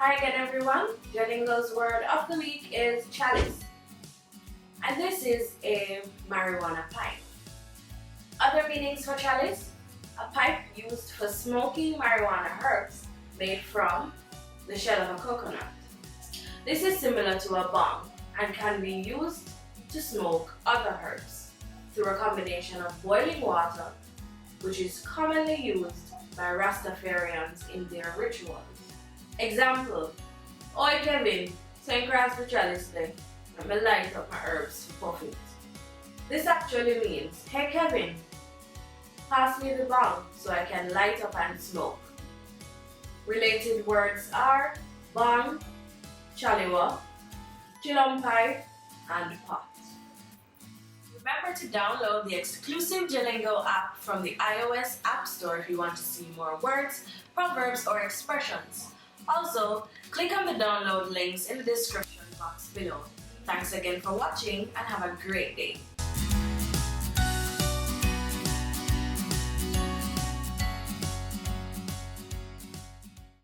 Hi again everyone, JaLingo's word of the week is chalice. And this is a marijuana pipe. Other meanings for chalice: a pipe used for smoking marijuana herbs made from the shell of a coconut. This is similar to a bong and can be used to smoke other herbs through a combination of boiling water, which is commonly used by Rastafarians in their rituals. Example: Oi Kevin, send across the chalice thing. Let me light up my herbs for puff it. This actually means, hey Kevin, pass me the bong so I can light up and smoke. Related words are bong, chaliwa, chillum pipe, and pot. Remember to download the exclusive JaLingo app from the iOS App Store if you want to see more words, proverbs, or expressions. Also, click on the download links in the description box below. Thanks again for watching and have a great day.